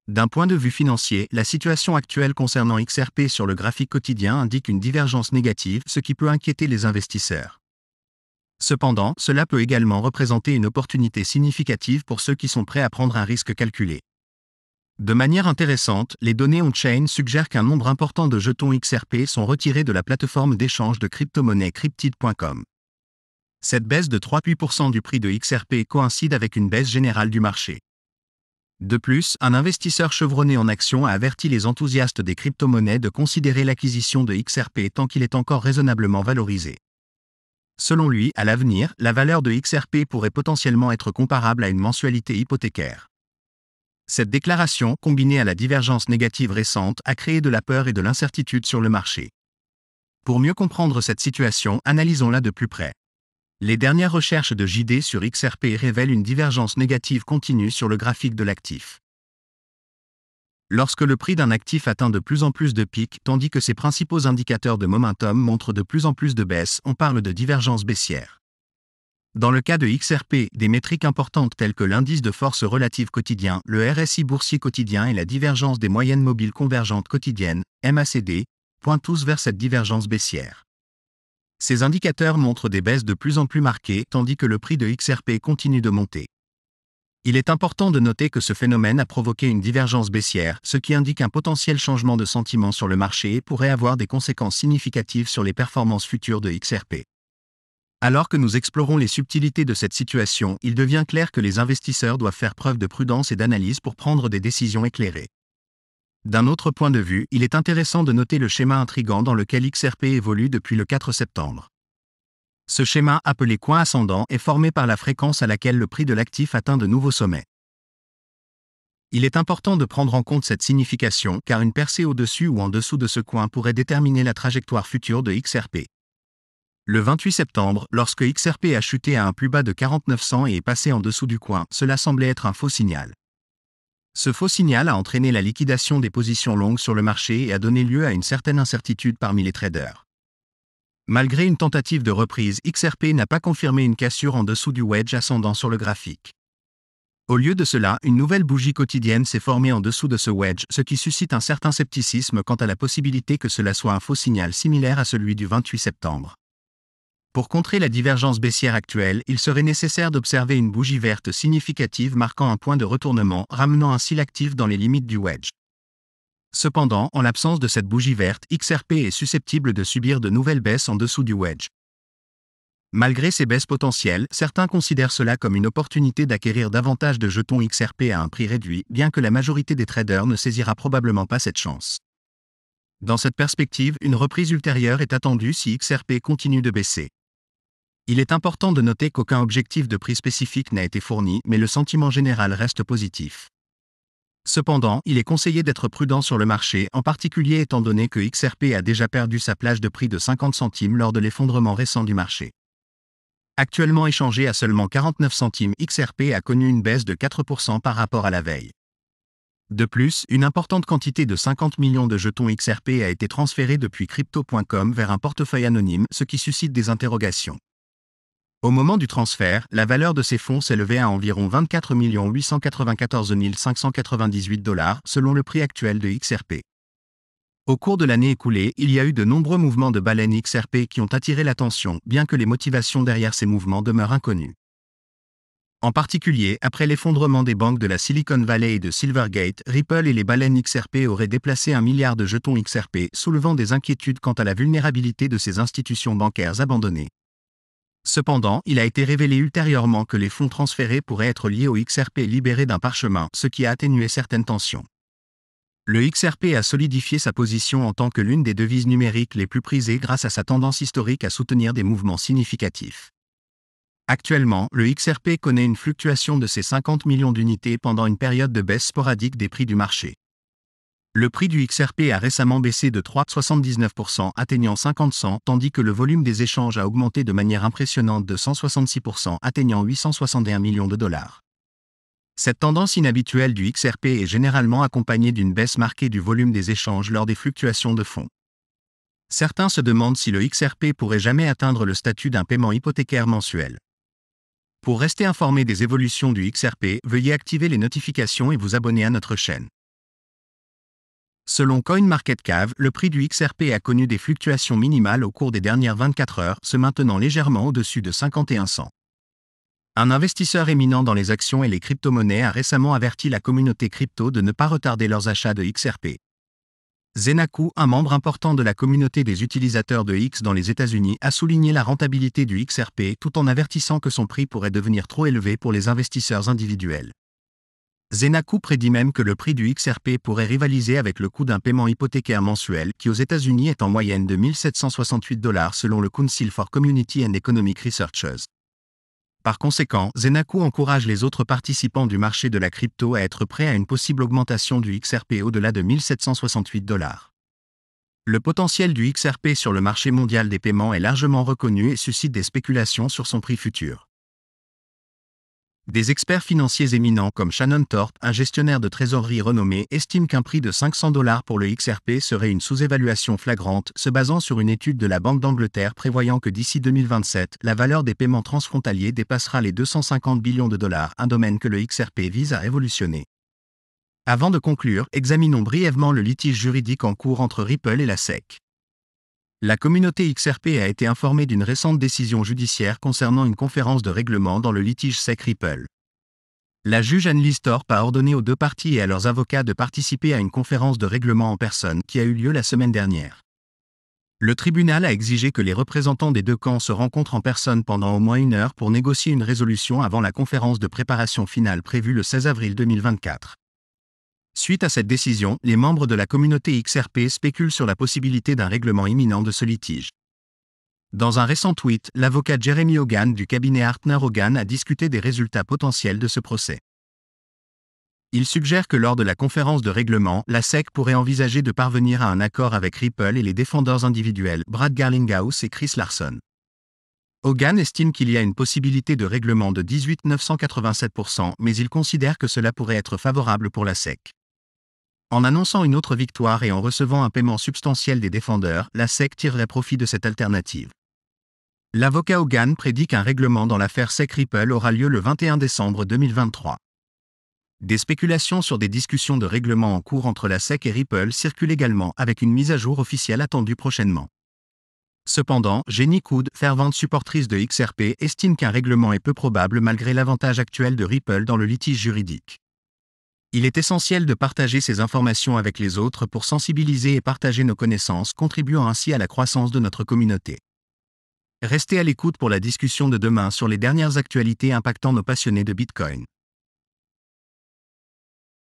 D'un point de vue financier, la situation actuelle concernant XRP sur le graphique quotidien indique une divergence négative, ce qui peut inquiéter les investisseurs. Cependant, cela peut également représenter une opportunité significative pour ceux qui sont prêts à prendre un risque calculé. De manière intéressante, les données on-chain suggèrent qu'un nombre important de jetons XRP sont retirés de la plateforme d'échange de crypto-monnaies Cryptid.com. Cette baisse de 3,8% du prix de XRP coïncide avec une baisse générale du marché. De plus, un investisseur chevronné en actions a averti les enthousiastes des crypto-monnaies de considérer l'acquisition de XRP tant qu'il est encore raisonnablement valorisé. Selon lui, à l'avenir, la valeur de XRP pourrait potentiellement être comparable à une mensualité hypothécaire. Cette déclaration, combinée à la divergence négative récente, a créé de la peur et de l'incertitude sur le marché. Pour mieux comprendre cette situation, analysons-la de plus près. Les dernières recherches de JD sur XRP révèlent une divergence négative continue sur le graphique de l'actif. Lorsque le prix d'un actif atteint de plus en plus de pics, tandis que ses principaux indicateurs de momentum montrent de plus en plus de baisses, on parle de divergence baissière. Dans le cas de XRP, des métriques importantes telles que l'indice de force relative quotidien, le RSI boursier quotidien et la divergence des moyennes mobiles convergentes quotidiennes, MACD, pointent tous vers cette divergence baissière. Ces indicateurs montrent des baisses de plus en plus marquées, tandis que le prix de XRP continue de monter. Il est important de noter que ce phénomène a provoqué une divergence baissière, ce qui indique un potentiel changement de sentiment sur le marché et pourrait avoir des conséquences significatives sur les performances futures de XRP. Alors que nous explorons les subtilités de cette situation, il devient clair que les investisseurs doivent faire preuve de prudence et d'analyse pour prendre des décisions éclairées. D'un autre point de vue, il est intéressant de noter le schéma intrigant dans lequel XRP évolue depuis le 4 septembre. Ce schéma, appelé coin ascendant, est formé par la fréquence à laquelle le prix de l'actif atteint de nouveaux sommets. Il est important de prendre en compte cette signification car une percée au-dessus ou en dessous de ce coin pourrait déterminer la trajectoire future de XRP. Le 28 septembre, lorsque XRP a chuté à un plus bas de 4900 et est passé en dessous du coin, cela semblait être un faux signal. Ce faux signal a entraîné la liquidation des positions longues sur le marché et a donné lieu à une certaine incertitude parmi les traders. Malgré une tentative de reprise, XRP n'a pas confirmé une cassure en dessous du wedge ascendant sur le graphique. Au lieu de cela, une nouvelle bougie quotidienne s'est formée en dessous de ce wedge, ce qui suscite un certain scepticisme quant à la possibilité que cela soit un faux signal similaire à celui du 28 septembre. Pour contrer la divergence baissière actuelle, il serait nécessaire d'observer une bougie verte significative marquant un point de retournement, ramenant ainsi l'actif dans les limites du wedge. Cependant, en l'absence de cette bougie verte, XRP est susceptible de subir de nouvelles baisses en dessous du wedge. Malgré ces baisses potentielles, certains considèrent cela comme une opportunité d'acquérir davantage de jetons XRP à un prix réduit, bien que la majorité des traders ne saisira probablement pas cette chance. Dans cette perspective, une reprise ultérieure est attendue si XRP continue de baisser. Il est important de noter qu'aucun objectif de prix spécifique n'a été fourni, mais le sentiment général reste positif. Cependant, il est conseillé d'être prudent sur le marché, en particulier étant donné que XRP a déjà perdu sa plage de prix de 50 centimes lors de l'effondrement récent du marché. Actuellement échangé à seulement 49 centimes, XRP a connu une baisse de 4% par rapport à la veille. De plus, une importante quantité de 50 millions de jetons XRP a été transférée depuis Crypto.com vers un portefeuille anonyme, ce qui suscite des interrogations. Au moment du transfert, la valeur de ces fonds s'élevait à environ 24 894 598 $, selon le prix actuel de XRP. Au cours de l'année écoulée, il y a eu de nombreux mouvements de baleines XRP qui ont attiré l'attention, bien que les motivations derrière ces mouvements demeurent inconnues. En particulier, après l'effondrement des banques de la Silicon Valley et de Silvergate, Ripple et les baleines XRP auraient déplacé 1 milliard de jetons XRP, soulevant des inquiétudes quant à la vulnérabilité de ces institutions bancaires abandonnées. Cependant, il a été révélé ultérieurement que les fonds transférés pourraient être liés au XRP libéré d'un parchemin, ce qui a atténué certaines tensions. Le XRP a solidifié sa position en tant que l'une des devises numériques les plus prisées grâce à sa tendance historique à soutenir des mouvements significatifs. Actuellement, le XRP connaît une fluctuation de ses 50 millions d'unités pendant une période de baisse sporadique des prix du marché. Le prix du XRP a récemment baissé de 3,79%, atteignant 50 cents, tandis que le volume des échanges a augmenté de manière impressionnante de 166%, atteignant 861 millions de dollars. Cette tendance inhabituelle du XRP est généralement accompagnée d'une baisse marquée du volume des échanges lors des fluctuations de fonds. Certains se demandent si le XRP pourrait jamais atteindre le statut d'un paiement hypothécaire mensuel. Pour rester informé des évolutions du XRP, veuillez activer les notifications et vous abonner à notre chaîne. Selon CoinMarketCap, le prix du XRP a connu des fluctuations minimales au cours des dernières 24 heures, se maintenant légèrement au-dessus de 5100. Un investisseur éminent dans les actions et les crypto-monnaies a récemment averti la communauté crypto de ne pas retarder leurs achats de XRP. Zenaku, un membre important de la communauté des utilisateurs de X dans les États-Unis, a souligné la rentabilité du XRP tout en avertissant que son prix pourrait devenir trop élevé pour les investisseurs individuels. Zenaku prédit même que le prix du XRP pourrait rivaliser avec le coût d'un paiement hypothécaire mensuel qui aux États-Unis est en moyenne de $1 768 selon le Council for Community and Economic Researchers. Par conséquent, Zenaku encourage les autres participants du marché de la crypto à être prêts à une possible augmentation du XRP au-delà de $1 768. Le potentiel du XRP sur le marché mondial des paiements est largement reconnu et suscite des spéculations sur son prix futur. Des experts financiers éminents comme Shannon Thorpe, un gestionnaire de trésorerie renommé, estiment qu'un prix de $500 pour le XRP serait une sous-évaluation flagrante, se basant sur une étude de la Banque d'Angleterre prévoyant que d'ici 2027, la valeur des paiements transfrontaliers dépassera les $250 billions, un domaine que le XRP vise à révolutionner. Avant de conclure, examinons brièvement le litige juridique en cours entre Ripple et la SEC. La communauté XRP a été informée d'une récente décision judiciaire concernant une conférence de règlement dans le litige SEC-Ripple. La juge Annelise Thorpe a ordonné aux deux parties et à leurs avocats de participer à une conférence de règlement en personne qui a eu lieu la semaine dernière. Le tribunal a exigé que les représentants des deux camps se rencontrent en personne pendant au moins 1 heure pour négocier une résolution avant la conférence de préparation finale prévue le 16 avril 2024. Suite à cette décision, les membres de la communauté XRP spéculent sur la possibilité d'un règlement imminent de ce litige. Dans un récent tweet, l'avocat Jeremy Hogan du cabinet Hartner Hogan a discuté des résultats potentiels de ce procès. Il suggère que lors de la conférence de règlement, la SEC pourrait envisager de parvenir à un accord avec Ripple et les défendeurs individuels Brad Garlinghouse et Chris Larson. Hogan estime qu'il y a une possibilité de règlement de 18,987%, mais il considère que cela pourrait être favorable pour la SEC. En annonçant une autre victoire et en recevant un paiement substantiel des défendeurs, la SEC tirerait profit de cette alternative. L'avocat Hogan prédit qu'un règlement dans l'affaire SEC-Ripple aura lieu le 21 décembre 2023. Des spéculations sur des discussions de règlement en cours entre la SEC et Ripple circulent également, avec une mise à jour officielle attendue prochainement. Cependant, Jenny Cood, fervente supportrice de XRP, estime qu'un règlement est peu probable malgré l'avantage actuel de Ripple dans le litige juridique. Il est essentiel de partager ces informations avec les autres pour sensibiliser et partager nos connaissances, contribuant ainsi à la croissance de notre communauté. Restez à l'écoute pour la discussion de demain sur les dernières actualités impactant nos passionnés de Bitcoin.